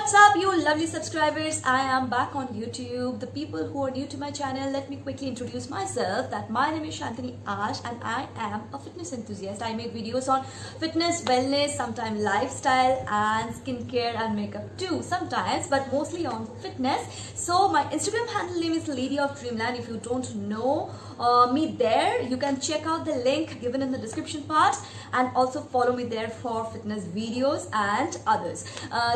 What's up, you lovely subscribers? I am back on YouTube. The people who are new to my channel, let me quickly introduce myself. That my name is Shantini Ash and I am a fitness enthusiast. I make videos on fitness, wellness, sometimes lifestyle and skincare and makeup too sometimes, but mostly on fitness. So my Instagram handle name is Lady of Dreamland. If you don't know me there, you can check out the link given in the description part and also follow me there for fitness videos and others.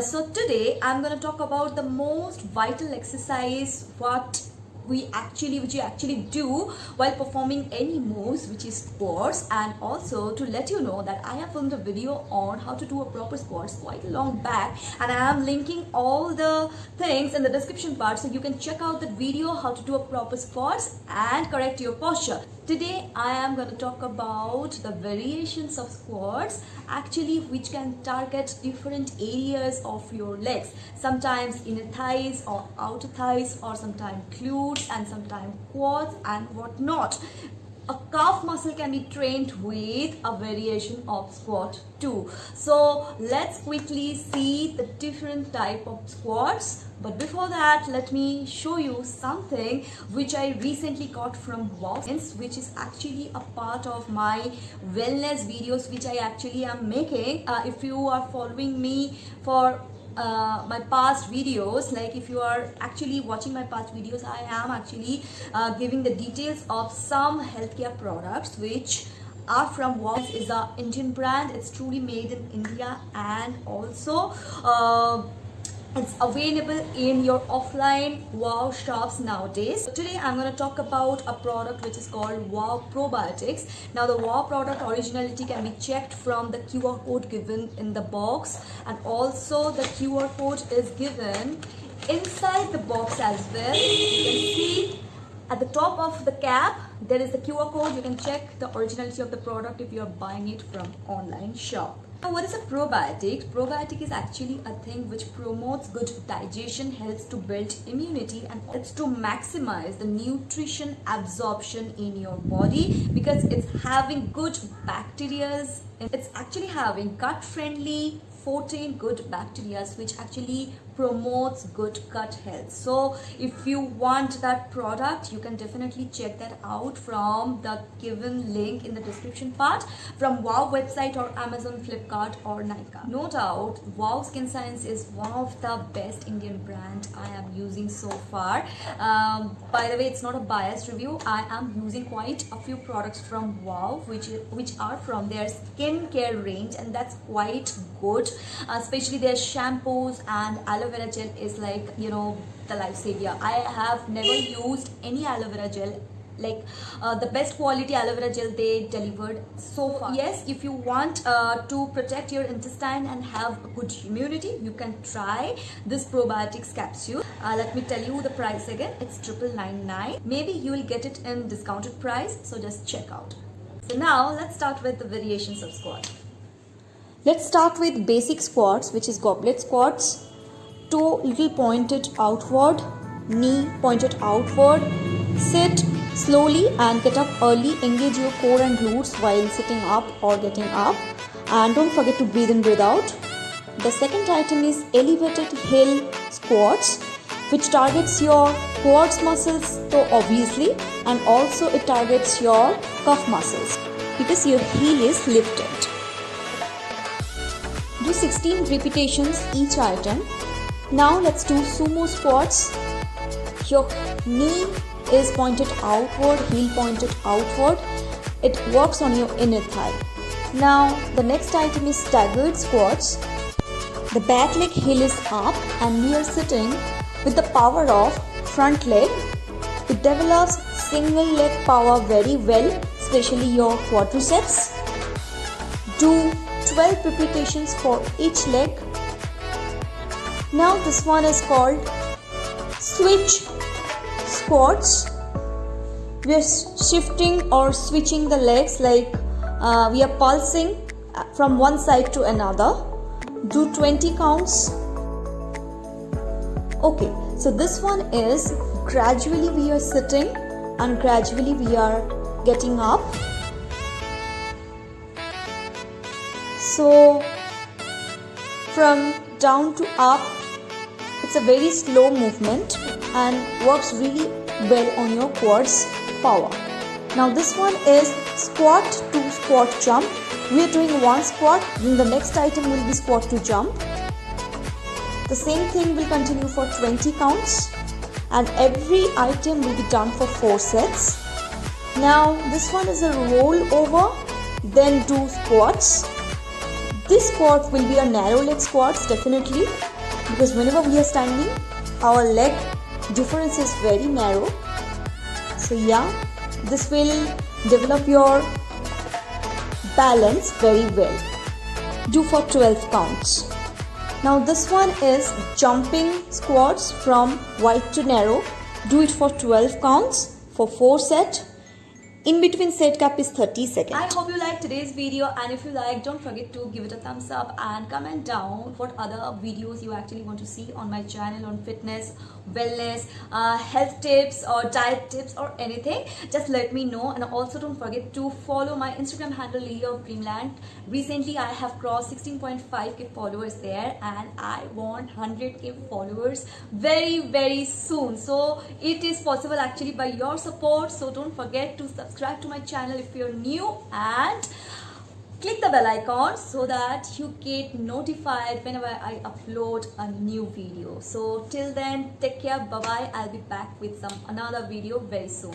So today I'm going to talk about the most vital exercise which you actually do while performing any moves, which is squats, and also to let you know that I have filmed a video on how to do a proper squats quite a long back, and I am linking all the things in the description part so you can check out that video how to do a proper squats and correct your posture. Today I am going to talk about the variations of squats actually which can target different areas of your legs, sometimes inner thighs or outer thighs, or sometimes glutes and sometimes quads and whatnot. A calf muscle can be trained with a variation of squat too. So let's quickly see the different type of squats. But before that, let me show you something which I recently got from Wow, which is actually a part of my wellness videos which I actually am making. If you are following me for my past videos, like if you are actually watching my past videos, I am actually giving the details of some healthcare products which are from Wow. Is a Indian brand. It's truly made in India, and also it's available in your offline Wow shops nowadays. So today I'm going to talk about a product which is called Wow Probiotics. Now the Wow product originality can be checked from the QR code given in the box, and also the QR code is given inside the box as well. You can see at the top of the cap there is the QR code. You can check the originality of the product if you are buying it from online shop. Now, what is a probiotic? Probiotic is actually a thing which promotes good digestion, helps to build immunity, and helps to maximize the nutrition absorption in your body because it's having good bacteria. It's actually having gut-friendly 14 good bacteria which actually promotes good gut health. So if you want that product, you can definitely check that out from the given link in the description part from Wow website or Amazon, Flipkart or Nykaa. No doubt Wow Skin Science is one of the best Indian brand I am using so far. By the way, it's not a biased review. I am using quite a few products from Wow which are from their skincare range, and that's quite good. Especially their shampoos and aloe vera gel is like, you know, the lifesaver. I have never used any aloe vera gel like the best quality aloe vera gel they delivered so far. Yes, if you want to protect your intestine and have a good immunity, you can try this probiotics capsule. Let me tell you the price again. It's 999. Maybe you will get it in discounted price, so just check out. So now let's start with the variations of squat. Let's start with basic squats, which is goblet squats. Toe little pointed outward, knee pointed outward. Sit slowly and get up early. Engage your core and glutes while sitting up or getting up. And don't forget to breathe in, breathe out. The second item is elevated heel squats, which targets your quads muscles so obviously, and also it targets your calf muscles because your heel is lifted. Do 16 repetitions each item. Now let's do sumo squats. Your knee is pointed outward, heel pointed outward. It works on your inner thigh. Now the next item is staggered squats. The back leg heel is up and we are sitting with the power of front leg. It develops single leg power very well, especially your quadriceps. Do 12 repetitions for each leg. Now this one is called switch squats. We are shifting or switching the legs, like we are pulsing from one side to another. Do 20 counts. Okay, so this one is gradually we are sitting and gradually we are getting up. So from down to up It's a very slow movement and works really well on your quads power. Now this one is squat to squat jump. We are doing one squat, then the next item will be squat to jump. The same thing will continue for 20 counts and every item will be done for 4 sets. Now this one is a roll over, then do squats. This squat will be a narrow leg squats definitely, because whenever we are standing our leg difference is very narrow. So yeah, this will develop your balance very well. Do for 12 counts. Now this one is jumping squats from wide to narrow. Do it for 12 counts for 4 sets. In between set gap is 30 seconds. I hope you liked today's video, and if you like, don't forget to give it a thumbs up and comment down what other videos you actually want to see on my channel on fitness, wellness, health tips or diet tips or anything. Just let me know, and also don't forget to follow my Instagram handle Lily of Dreamland. Recently I have crossed 16.5k followers there, and I want 100k followers very soon. So it is possible actually by your support. So don't forget to subscribe to my channel if you're new, and click the bell icon so that you get notified whenever I upload a new video. So till then, take care, bye bye. I'll be back with another video very soon.